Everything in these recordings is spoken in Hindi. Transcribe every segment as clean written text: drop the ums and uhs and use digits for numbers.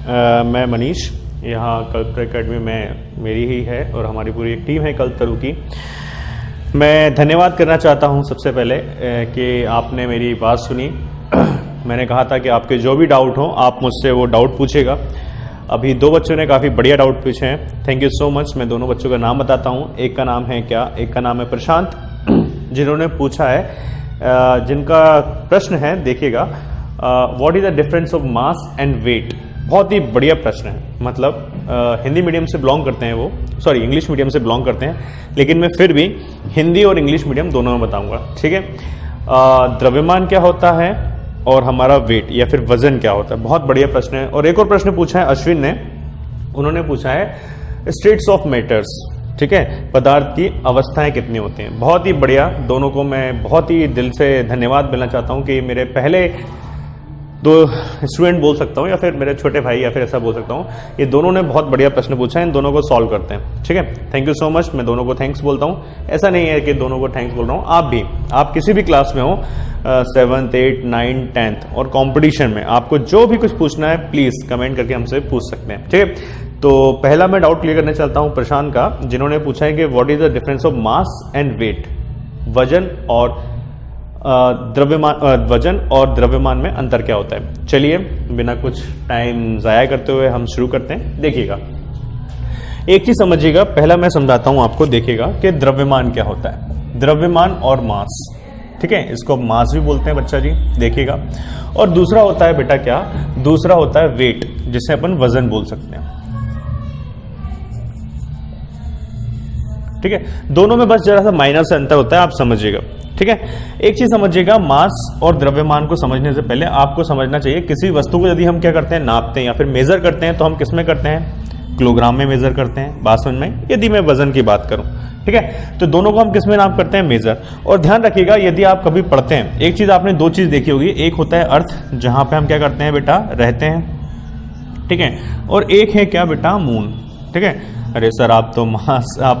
मैं मनीष, यहाँ कल्पतरू एकेडमी में मेरी ही है और हमारी पूरी एक टीम है कल्पतरू की। मैं धन्यवाद करना चाहता हूँ सबसे पहले कि आपने मेरी बात सुनी। मैंने कहा था कि आपके जो भी डाउट हो आप मुझसे वो डाउट पूछेगा। अभी 2 बच्चों ने काफ़ी बढ़िया डाउट पूछे हैं, थैंक यू सो मच। मैं दोनों बच्चों का नाम बताता हूँ। एक का नाम है एक का नाम है प्रशांत, जिन्होंने पूछा है, जिनका प्रश्न है, देखिएगा, what is the difference of mass and weight. बहुत ही बढ़िया प्रश्न है। मतलब हिंदी मीडियम से बिलोंग करते हैं वो, सॉरी इंग्लिश मीडियम से बिलोंग करते हैं, लेकिन मैं फिर भी हिंदी और इंग्लिश मीडियम दोनों में बताऊंगा, ठीक है। द्रव्यमान क्या होता है और हमारा वेट या फिर वजन क्या होता है। बहुत बढ़िया प्रश्न है। और एक और प्रश्न पूछा है अश्विन ने, उन्होंने पूछा है स्टेट्स ऑफ मैटर्स, ठीक है, पदार्थ की अवस्थाएं कितनी होती हैं। बहुत ही बढ़िया। दोनों को मैं बहुत ही दिल से धन्यवाद मिलना चाहता हूं कि मेरे पहले 2 स्टूडेंट बोल सकता हूं या फिर मेरे छोटे भाई या फिर ऐसा बोल सकता हूं, ये दोनों ने बहुत बढ़िया प्रश्न पूछा है। इन दोनों को सॉल्व करते हैं, ठीक है। Thank you so much. मैं दोनों को थैंक्स बोलता हूं। ऐसा नहीं है कि दोनों को थैंक्स बोल रहा हूं, आप किसी भी क्लास में हो, 7th 8th 9th 10th और कंपटीशन में आपको जो भी कुछ पूछना है प्लीज कमेंट करके हमसे पूछ सकते हैं, ठीक है। तो पहला मैं डाउट क्लियर करने चलता हूं प्रशांत का, जिन्होंने पूछा है कि what is the difference of mass and weight. वजन और द्रव्यमान में अंतर क्या होता है। चलिए बिना कुछ टाइम जाया करते हुए हम शुरू करते हैं। देखिएगा, एक चीज समझिएगा, पहला मैं समझाता हूं आपको। देखिएगा कि द्रव्यमान क्या होता है। द्रव्यमान और मास, ठीक है, इसको मास भी बोलते हैं बच्चा जी, देखिएगा। और दूसरा होता है बेटा क्या, दूसरा होता है वेट, जिसे अपन वजन बोल सकते हैं, ठीक है। दोनों में बस जरा सा माइनर से अंतर होता है, आप समझिएगा, ठीक है। एक चीज समझिएगा, मास और द्रव्यमान को समझने से पहले आपको समझना चाहिए किसी वस्तु को यदि हम क्या करते हैं, नापते हैं या फिर मेजर करते हैं, तो हम किस में करते हैं, किलोग्राम में मेजर करते हैं। बात समझ में? यदि मैं वजन की बात करूं, ठीक है, तो दोनों को हम किस में नाप करते हैं, मेजर। और ध्यान रखिएगा, यदि आप कभी पढ़ते हैं, एक चीज आपने 2 चीज देखी होगी, एक होता है अर्थ, जहां पे हम क्या करते हैं बेटा, रहते हैं, ठीक है, और एक है क्या बेटा, मून, ठीक है। अरे सर आप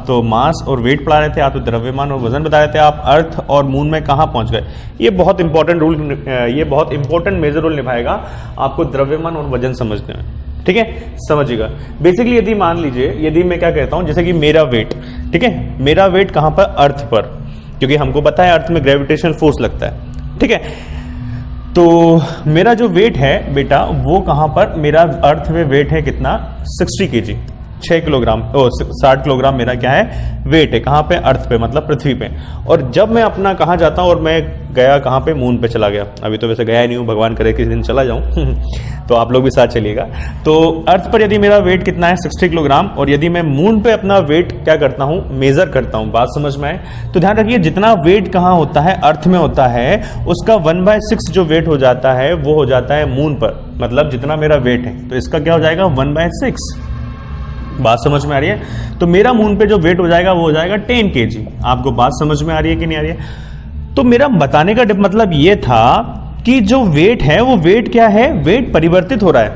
तो मास और वेट पढ़ा रहे थे, आप तो द्रव्यमान और वजन बता रहे थे, आप अर्थ और मून में कहां पहुंच गए। ये बहुत इंपॉर्टेंट मेजर रोल निभाएगा आपको द्रव्यमान और वजन समझने में, ठीक है। समझिएगा, बेसिकली यदि मान लीजिए, यदि मैं क्या कहता हूं, जैसे कि मेरा वेट, ठीक है, मेरा वेट कहां पर, अर्थ पर, क्योंकि हमको पता है अर्थ में ग्रेविटेशनल फोर्स लगता है, ठीक है। तो मेरा जो वेट है बेटा, वो कहां पर, मेरा अर्थ में वेट है कितना, 60 kg, 6 किलोग्राम, 60 किलोग्राम मेरा क्या है, वेट है। कहां पे, अर्थ पे, मतलब पृथ्वी पे। और जब मैं अपना कहां जाता हूं, और मैं गया कहां पे, मून पे चला गया। अभी तो वैसे गया ही नहीं हूं, भगवान करे किसी दिन चला जाऊं तो आप लोग भी साथ चलिएगा। तो अर्थ पर यदि मेरा वेट कितना है, 60 किलोग्राम, और यदि मैं मून पे अपना वेट क्या करता हूं, मेजर करता हूं। बात समझ में आए तो ध्यान रखिए, जितना वेट कहां होता है, अर्थ में होता है, उसका 1/6 जो वेट हो जाता है वो हो जाता है मून पर। मतलब जितना मेरा वेट है तो इसका क्या हो जाएगा, 1/6। बात समझ में आ रही है। तो मेरा मून पे जो वेट हो जाएगा वो हो जाएगा 10 kg। आपको बात समझ में आ रही है कि नहीं आ रही है। तो मेरा बताने का मतलब ये था कि जो वेट है वो वेट क्या है, वेट परिवर्तित हो रहा है।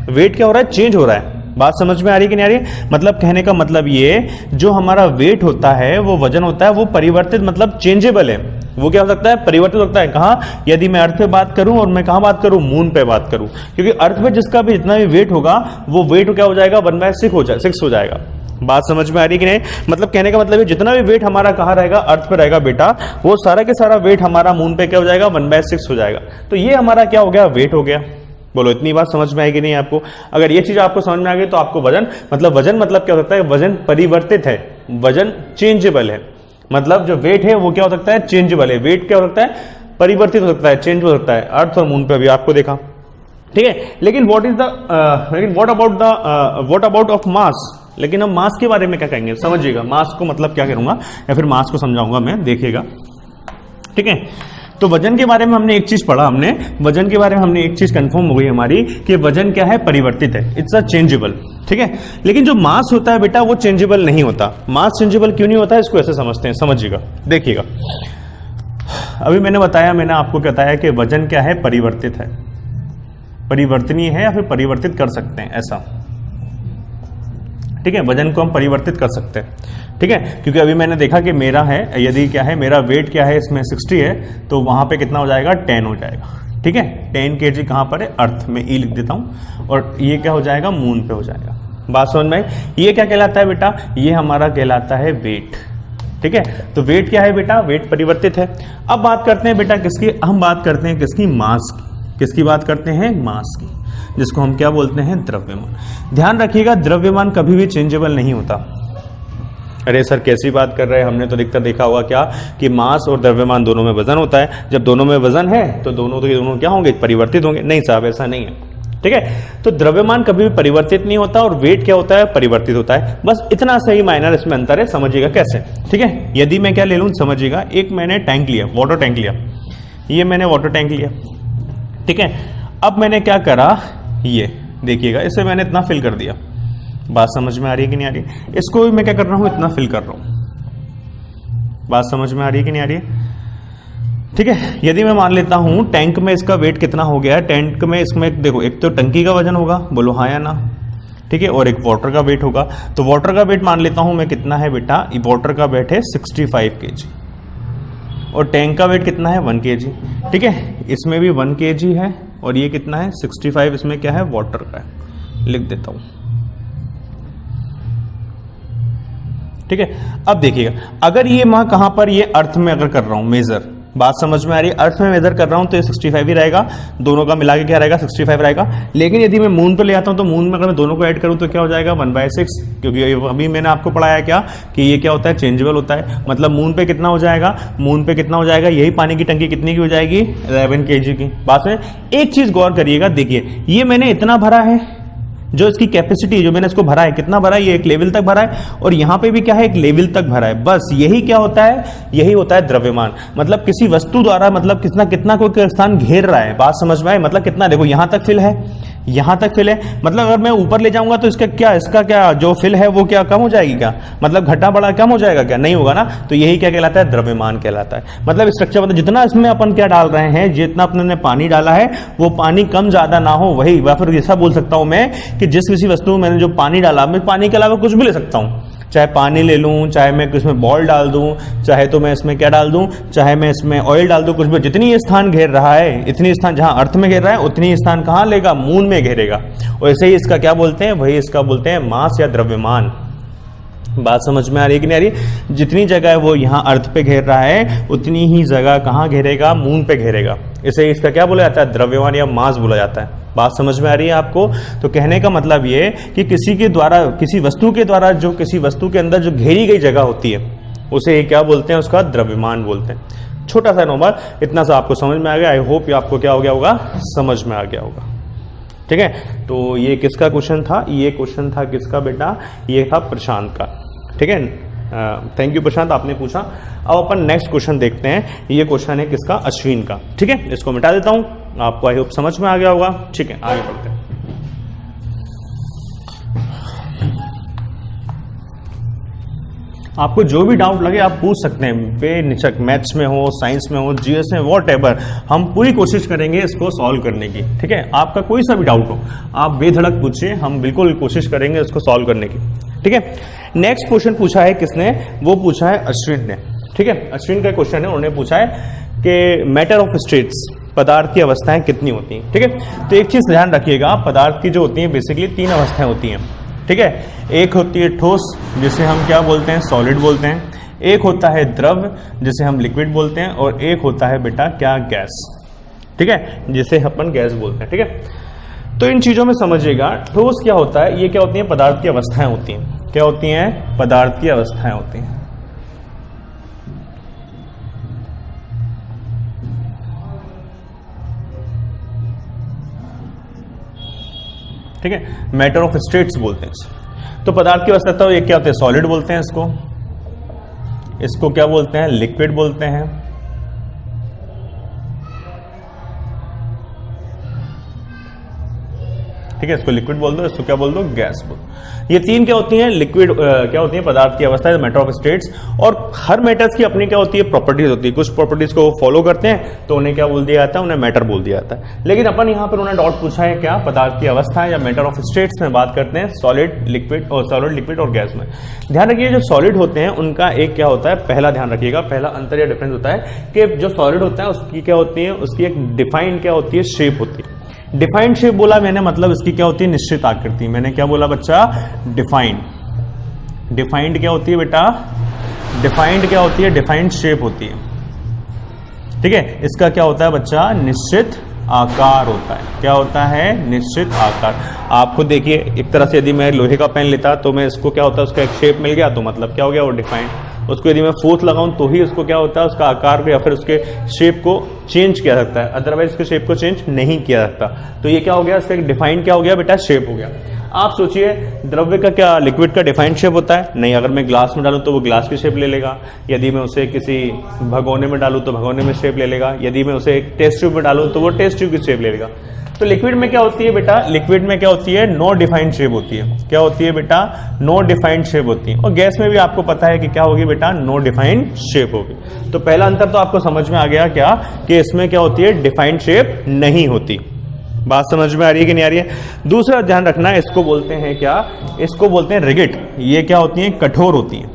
वेट क्या हो रहा है, चेंज हो रहा है। बात समझ में आ रही है कि नहीं आ रही है। मतलब कहने का मतलब ये, जो हमारा वेट होता है, वो वजन होता है, वो परिवर्तित मतलब चेंजेबल है। वो क्या हो सकता है, परिवर्तित हो सकता है। कहाँ, यदि मैं अर्थ पे बात करूं और मैं कहां बात करूं, मून पे बात करूं, क्योंकि अर्थ पे जिसका भी जितना भी वेट होगा वो वेट क्या हो जाएगा, 1/6 हो जाएगा। बात समझ में आ रही है कि नहीं। मतलब कहने का मतलब है, जितना भी वेट हमारा कहाँ रहेगा, अर्थ पे रहेगा बेटा, वो सारा के सारा वेट हमारा मून पे क्या हो जाएगा, 1/6 हो जाएगा। तो ये हमारा क्या हो गया, वेट हो गया। बोलो इतनी बात समझ में आएगी नहीं आपको। अगर ये चीज आपको समझ में आ गई तो आपको वजन मतलब क्या हो सकता है, वजन परिवर्तित है, वजन चेंजेबल है। मतलब जो वेट है वो क्या हो सकता है, चेंजेबल है। वेट क्या हो सकता है, परिवर्तित हो सकता है, चेंज हो सकता है। अर्थ और मून पे अभी आपको देखा, ठीक है। लेकिन व्हाट अबाउट ऑफ मास। लेकिन हम मास के बारे में क्या कहेंगे, समझिएगा। मास को मतलब क्या करूंगा या फिर मास को समझाऊंगा मैं, देखिएगा, ठीक है। तो वजन के बारे में हमने एक चीज पढ़ा, हमने वजन के बारे में हमने एक चीज कंफर्म हो गई हमारी कि वजन क्या है, परिवर्तित है, इट्स अ चेंजेबल, ठीक है। लेकिन जो मास होता है बेटा वो चेंजेबल नहीं होता। मास चेंजेबल क्यों नहीं होता, इसको ऐसे समझते हैं, समझिएगा, देखिएगा। अभी मैंने आपको बताया कि वजन क्या है, परिवर्तित है, परिवर्तनीय है या फिर परिवर्तित कर सकते हैं, ऐसा, ठीक है। वजन को हम परिवर्तित कर सकते हैं, ठीक है। क्योंकि अभी मैंने देखा कि मेरा है, यदि क्या है, मेरा वेट क्या है, इसमें 60 है, तो वहां पे कितना हो जाएगा, 10 हो जाएगा, ठीक है। 10 kg कहाँ पर है, अर्थ में, ई लिख देता हूँ, और ये क्या हो जाएगा, मून पे हो जाएगा। बात समझ में आई। ये क्या कहलाता है बेटा, ये हमारा कहलाता है वेट, ठीक है। तो वेट क्या है बेटा, वेट परिवर्तित है। अब बात करते हैं बेटा किसकी, हम बात करते हैं किसकी, मास की। किसकी बात करते हैं, मास की, जिसको हम क्या बोलते हैं, द्रव्यमान। ध्यान रखिएगा द्रव्यमान कभी भी चेंजेबल नहीं होता। अरे सर कैसी बात कर रहे हैं, हमने तो अधिकतर देखा होगा क्या कि मास और द्रव्यमान दोनों में वजन होता है। जब दोनों में वजन है तो दोनों क्या होंगे, परिवर्तित होंगे। नहीं साहब ऐसा नहीं है, ठीक है। तो द्रव्यमान कभी भी परिवर्तित नहीं होता और वेट क्या होता है, परिवर्तित होता है। बस इतना सही माइनर इसमें अंतर है, समझिएगा कैसे, ठीक है। यदि मैं क्या ले लूँ, समझिएगा, एक मैंने टैंक लिया, वाटर टैंक लिया, ये मैंने वाटर टैंक लिया, ठीक है। अब मैंने क्या करा, ये देखिएगा, इसे मैंने इतना फिल कर दिया। बात समझ में आ रही है कि नहीं आ रही है। इसको भी मैं क्या कर रहा हूं, इतना फिल कर रहा हूं। बात समझ में आ रही है कि नहीं आ रही है, ठीक है। यदि मैं मान लेता हूं टैंक में इसका वेट कितना हो गया है, टैंक में इसमें देखो एक तो टंकी का वजन होगा, बोलो हाँ या ना, ठीक है, और एक वाटर का वेट होगा। तो वाटर का वेट मान लेता हूं मैं कितना है बेटा, वाटर का वेट है 65 kg और टैंक का वेट कितना है 1 kg, ठीक है। इसमें भी 1 kg है और ये कितना है 65, इसमें क्या है, वाटर का है, लिख देता हूं, ठीक है। अब देखिएगा, अगर ये मैं कहां पर, ये अर्थ में अगर कर रहा हूं मेजर, बात समझ में आ रही है, अर्थ में मेजर कर रहा हूं तो ये 65 ही रहेगा, दोनों का मिला के क्या रहेगा, 65 रहेगा। लेकिन यदि मैं मून पे ले आता हूं तो मून में अगर मैं दोनों को ऐड करूं तो क्या हो जाएगा, 1/6, क्योंकि अभी मैंने आपको पढ़ाया क्या कि ये क्या होता है, चेंजेबल होता है। मतलब मून पे कितना हो जाएगा, मून पे कितना हो जाएगा, यही पानी की टंकी कितनी की हो जाएगी, 11 kg की। बात में एक चीज गौर करिएगा, देखिए ये मैंने इतना भरा है, जो इसकी कैपेसिटी जो मैंने इसको भरा है, कितना भरा है, ये एक लेवल तक भरा है, और यहां पे भी क्या है, एक लेवल तक भरा है। बस यही क्या होता है, यही होता है द्रव्यमान। मतलब किसी वस्तु द्वारा, मतलब कितना कितना कोई स्थान घेर रहा है, बात समझ में आए, मतलब कितना, देखो यहां तक फिल है, यहां तक फिल है, मतलब अगर मैं ऊपर ले जाऊंगा तो इसका क्या जो फिल है वो क्या कम हो जाएगी क्या, मतलब घटा बड़ा कम हो जाएगा क्या, नहीं होगा ना। तो यही क्या कहलाता है, द्रव्यमान कहलाता है। मतलब स्ट्रक्चर, मतलब जितना इसमें अपन क्या डाल रहे हैं, जितना अपने ने पानी डाला है वो पानी कम ज्यादा ना हो, वही। या फिर ऐसा बोल सकता हूं मैं कि जिस किसी वस्तु में मैंने जो पानी डाला, मैं पानी के अलावा कुछ भी ले सकता हूं, चाहे पानी ले लूं, चाहे मैं इसमें बॉल डाल दूं, चाहे तो मैं इसमें क्या डाल दूं, चाहे मैं इसमें ऑयल डाल दूं, कुछ भी। जितनी ये स्थान घेर रहा है, इतनी स्थान जहां अर्थ में घेर रहा है, उतनी स्थान कहां लेगा, मून में घेरेगा। और ऐसे ही इसका क्या बोलते हैं, वही इसका बोलते हैं मास या द्रव्यमान। बात समझ में आ रही है कि नहीं आ रही। जितनी जगह वो यहाँ अर्थ पे घेर रहा है, उतनी ही जगह कहाँ घेरेगा, मून पे घेरेगा। इसे इसका क्या बोला जाता है, द्रव्यमान या मास बोला जाता है। बात समझ में आ रही है आपको। तो कहने का मतलब ये कि किसी के द्वारा, किसी वस्तु के द्वारा, जो किसी वस्तु के अंदर जो घेरी गई जगह होती है, उसे क्या बोलते हैं, उसका द्रव्यमान बोलते हैं। छोटा सा नंबर, इतना सा आपको समझ में आ गया। आई होप आपको क्या हो गया होगा, समझ में आ गया होगा, ठीक है। तो ये किसका क्वेश्चन था, ये क्वेश्चन था किसका बेटा, ये था प्रशांत का, ठीक है। थैंक यू प्रशांत, आपने पूछा। अब अपन नेक्स्ट क्वेश्चन देखते हैं। ये क्वेश्चन है किसका, अश्विन का, ठीक है। इसको मिटा देता हूं, आपको आई होप समझ में आ गया होगा, ठीक है। आगे बढ़ते हैं। आपको जो भी डाउट लगे आप पूछ सकते हैं, बेनिचक, मैथ्स में हो, साइंस में हो, जीएस में, वॉटएवर, हम पूरी कोशिश करेंगे इसको सॉल्व करने की, ठीक है। आपका कोई सा भी डाउट हो आप बेधड़क पूछिए, हम बिल्कुल कोशिश करेंगे इसको सॉल्व करने की, ठीक है। नेक्स्ट क्वेश्चन पूछा है किसने, वो पूछा है अश्विन ने, ठीक है। अश्विन का क्वेश्चन है, उन्होंने पूछा है कि मैटर ऑफ स्टेट्स, पदार्थ की अवस्थाएं कितनी होती हैं, ठीक है। तो एक चीज ध्यान रखिएगा, पदार्थ की जो होती हैं बेसिकली 3 अवस्थाएं होती हैं, ठीक है। एक होती है ठोस, जिसे हम क्या बोलते हैं, सॉलिड बोलते हैं। एक होता है द्रव, जिसे हम लिक्विड बोलते हैं। और एक होता है बेटा क्या, गैस, ठीक है, जिसे अपन गैस बोलते हैं, ठीक है। तो इन चीजों में समझिएगा, ठोस क्या होता है, ये क्या होती हैं, पदार्थ की अवस्थाएं होती हैं। क्या होती हैं, पदार्थ की अवस्थाएं होती हैं, ठीक है। मैटर ऑफ स्टेट्स बोलते हैं। तो पदार्थ की अवस्था, तो ये क्या होते हैं, सॉलिड बोलते हैं इसको। इसको क्या बोलते हैं, लिक्विड बोलते हैं। ठीक है, इसको लिक्विड बोल दो, इसको क्या बोल दो, गैस बोल दो। ये तीन क्या होती हैं, लिक्विड क्या होती है, पदार्थ की अवस्था, मैटर ऑफ स्टेट्स। और हर मेटर्स की अपनी क्या होती है, प्रॉपर्टीज होती है। कुछ प्रॉपर्टीज को फॉलो करते हैं तो उन्हें क्या बोल दिया जाता है, उन्हें मैटर बोल दिया जाता है। लेकिन अपन यहाँ पर उन्हें डाउट पूछा है क्या, पदार्थ की अवस्था या मैटर ऑफ स्टेट्स में बात करते हैं सॉलिड लिक्विड और गैस में। ध्यान रखिए जो सॉलिड होते हैं उनका एक क्या होता है, पहला ध्यान रखिएगा, पहला अंतर या डिफरेंस होता है कि जो सॉलिड होता है उसकी क्या होती है, उसकी एक डिफाइंड क्या होती है, शेप होती है। डिफाइंड शेप बोला मैंने, मतलब इसकी क्या होती है, निश्चित आकृति। मैंने क्या बोला बच्चा, डिफाइंड क्या होती है बेटा, डिफाइंड क्या होती है, डिफाइंड शेप होती है। ठीक है, इसका क्या होता है बच्चा, निश्चित आकार होता है। क्या होता है, निश्चित आकार। आप खुद देखिए, एक तरह से यदि मैं लोहे का पेन लेता तो मैं इसको क्या होता है, उसका एक शेप मिल गया तो मतलब क्या हो गया, वो डिफाइंड। उसको यदि मैं फोर्स लगाऊं तो ही उसको क्या होता है, उसका आकार को या फिर उसके शेप को चेंज किया सकता है, अदरवाइज उसके शेप को चेंज नहीं किया सकता। तो ये क्या हो गया, इसका एक डिफाइंड क्या हो गया बेटा, शेप हो गया। आप सोचिए द्रव्य का क्या, लिक्विड का डिफाइंड शेप होता है नहीं। अगर मैं ग्लास में डालूं तो वो ग्लास की शेप ले लेगा, यदि मैं उसे किसी भगोने में डालूं तो भगोने में शेप ले लेगा, यदि मैं उसे एक टेस्ट ट्यूब में डालूं तो वो टेस्ट ट्यूब की शेप ले लेगा। तो लिक्विड में क्या होती है बेटा, लिक्विड में क्या होती है, नो डिफाइंड शेप होती है। क्या होती है बेटा, नो डिफाइंड शेप होती है। और गैस में भी आपको पता है कि क्या होगी बेटा, नो डिफाइंड शेप होगी। तो पहला अंतर तो आपको समझ में आ गया क्या, कि इसमें क्या होती है, डिफाइंड शेप नहीं होती। बात समझ में आ रही है कि नहीं आ रही है। दूसरा ध्यान रखना, इसको बोलते हैं क्या, इसको बोलते हैं रिगिड। ये क्या होती है, कठोर होती है।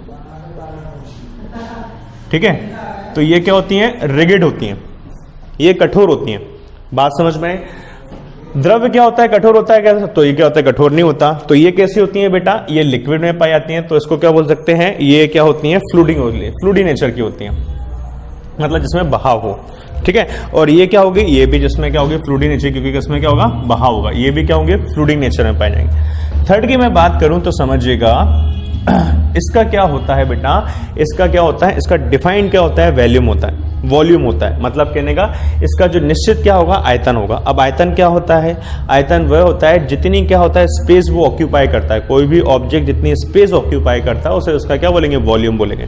ठीक है, तो ये क्या होती है, रिगिड होती है, ये कठोर होती है। बात समझ में। द्रव्य क्या होता है, कठोर होता है क्या, तो ये क्या होता है, कठोर नहीं होता। तो ये कैसी होती है बेटा, ये लिक्विड में पाई जाती हैं, तो इसको क्या बोल सकते हैं, ये क्या होती हैं, फ्लूइडी नेचर की होती हैं, मतलब जिसमें बहाव हो। ठीक है, और ये क्या होगी, ये भी जिसमें क्या होगी, फ्लूइडी नेचर, क्योंकि इसमें क्या होगा, बहाव होगा। ये भी क्या होंगे, फ्लूइडी नेचर में पाए जाएंगे। थर्ड की मैं बात करूं तो समझिएगा, इसका क्या होता है बेटा, इसका क्या होता है, इसका डिफाइंड क्या होता है, वॉल्यूम होता है, वॉल्यूम होता है। मतलब कहने का इसका जो निश्चित क्या होगा, आयतन होगा। अब आयतन क्या होता है, आयतन वह होता है जितनी क्या होता है, स्पेस वो ऑक्यूपाई करता है। कोई भी ऑब्जेक्ट जितनी स्पेस ऑक्यूपाई करता है उसे उसका क्या बोलेंगे, वॉल्यूम बोलेंगे।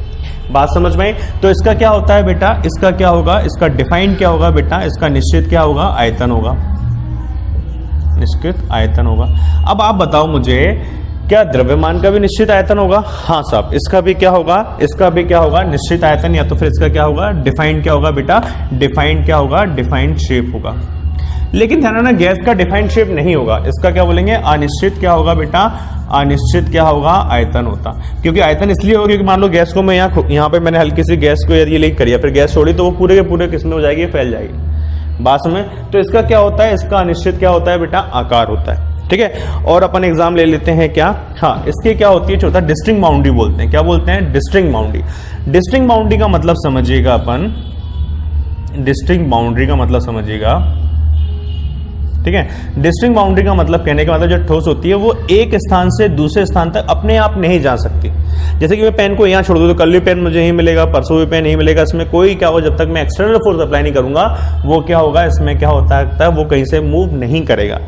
बात समझ में आई। तो इसका क्या होता है बेटा, इसका क्या होगा, इसका डिफाइंड क्या होगा बेटा, इसका निश्चित क्या होगा, आयतन होगा, निश्चित आयतन होगा। अब आप बताओ मुझे, क्या द्रव्यमान का भी निश्चित आयतन होगा? हाँ साहब, इसका भी क्या होगा, इसका भी क्या होगा, निश्चित आयतन, या तो फिर इसका क्या होगा, डिफाइंड क्या होगा बेटा, डिफाइंड क्या होगा, डिफाइंड शेप होगा। लेकिन ध्यान रखना, गैस का डिफाइंड शेप नहीं होगा, इसका क्या बोलेंगे, अनिश्चित क्या होगा बेटा, अनिश्चित क्या होगा, आयतन होता। क्योंकि आयतन इसलिए होगा क्योंकि मान लो गैस को मैं यहाँ पे मैंने हल्की सी गैस को यदि लीक करी, फिर गैस छोड़ी तो वो पूरे के पूरे किस में हो जाएगी, फैल जाएगी। बात में। तो इसका क्या होता है, इसका अनिश्चित क्या होता है बेटा, आकार होता है। ठीक है, और अपन एग्जाम ले लेते हैं क्या, हाँ, इसकी क्या होती है, छोटा डिस्टिंक्ट बाउंड्री बोलते हैं। क्या बोलते हैं, डिस्टिंक्ट बाउंड्री। डिस्टिंक्ट बाउंड्री का मतलब समझिएगा अपन, डिस्टिंक्ट बाउंड्री का मतलब समझिएगा। ठीक है, डिस्टिंक्ट बाउंड्री का मतलब, कहने का मतलब जो ठोस होती है वो एक स्थान से दूसरे स्थान तक अपने आप नहीं जा सकती। जैसे कि मैं पेन को यहाँ छोड़ दूँ तो कल भी पेन मुझे यही मिलेगा, परसों भी पेन यही मिलेगा, इसमें कोई क्या हो, जब तक मैं एक्सटर्नल फोर्स अप्लाई नहीं करूंगा वो क्या होगा, इसमें क्या होता है, वो कहीं से मूव नहीं करेगा,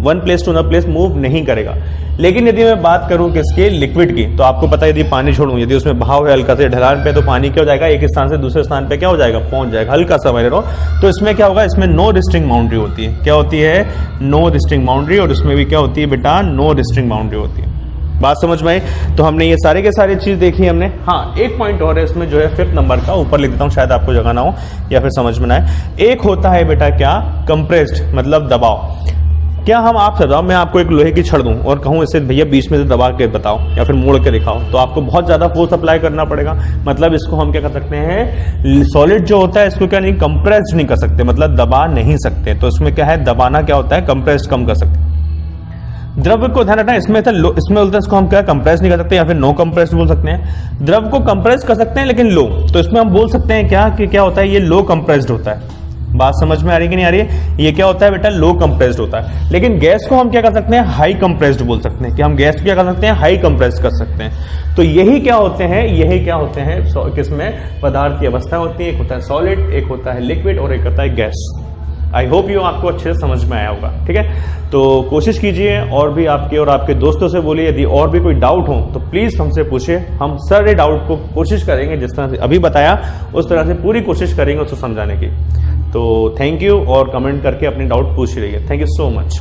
one place to another place move नहीं करेगा। लेकिन यदि मैं बात करूं किसके, लिक्विड की, तो आपको पता है यदि पानी छोड़ूं, यदि उसमें बहाव है हल्का से ढलान पे, तो पानी क्या हो जाएगा, एक स्थान से दूसरे स्थान पे क्या हो जाएगा, पहुंच जाएगा, हल्का सा समझ लो। तो इसमें क्या होगा, इसमें नो डिस्टिंक्ट बाउंड्री होती है। क्या होती है, नो डिस्टिंक्ट बाउंड्री। और इसमें भी क्या होती है बेटा, नो डिस्टिंक्ट बाउंड्री होती है। बात समझ में आई। तो हमने ये सारे के सारी चीज देखी हमने। हाँ, एक पॉइंट और है इसमें जो है 5th नंबर का, ऊपर लिख देता हूँ, शायद आपको जगह ना हो या फिर समझ में ना आए। एक होता है बेटा क्या, कंप्रेस्ड, मतलब दबाव। क्या हम, आप बताओ, मैं आपको एक लोहे की छड़ दूं और कहूं इसे भैया बीच में से दबा के बताओ या फिर मोड़ के दिखाओ, तो आपको बहुत ज्यादा फोर्स अप्लाई करना पड़ेगा। मतलब इसको हम क्या कर सकते हैं, सॉलिड जो होता है इसको क्या नहीं, कंप्रेस नहीं कर सकते, मतलब दबा नहीं सकते। तो इसमें क्या है, दबाना क्या होता है, कंप्रेस कम कर सकते। द्रव्य को ध्यान रखना, इसमें इसमें बोलते हैं इसको हम क्या कंप्रेस नहीं कर सकते या फिर नो कंप्रेस बोल सकते हैं। द्रव्य को कंप्रेस कर सकते हैं लेकिन लो, तो इसमें हम बोल सकते हैं क्या, कि क्या होता है, ये लो कंप्रेस्ड होता है। बात समझ में आ रही कि नहीं आ रही है। ये क्या होता है बेटा, लो कंप्रेस्ड होता है। लेकिन गैस को हम क्या कर सकते हैं, हाई कंप्रेस्ड बोल सकते हैं, कि हम गैस को क्या कर सकते हैं, हाई कंप्रेस कर सकते हैं। तो यही क्या होते हैं, यही क्या होते हैं, किसमें पदार्थ की अवस्था होती है, एक होता है सॉलिड, एक होता है लिक्विड और एक होता है गैस। आई होप यू आपको अच्छे से समझ में आया होगा। ठीक है, तो कोशिश कीजिए और भी आपके और आपके दोस्तों से बोलिए, यदि और भी कोई डाउट हो तो प्लीज हमसे पूछिए। हम सारे डाउट को कोशिश करेंगे, जिस तरह से अभी बताया उस तरह से पूरी कोशिश करेंगे उसको समझाने की। तो थैंक यू, और कमेंट करके अपनी डाउट पूछ रहिए। Thank you so much.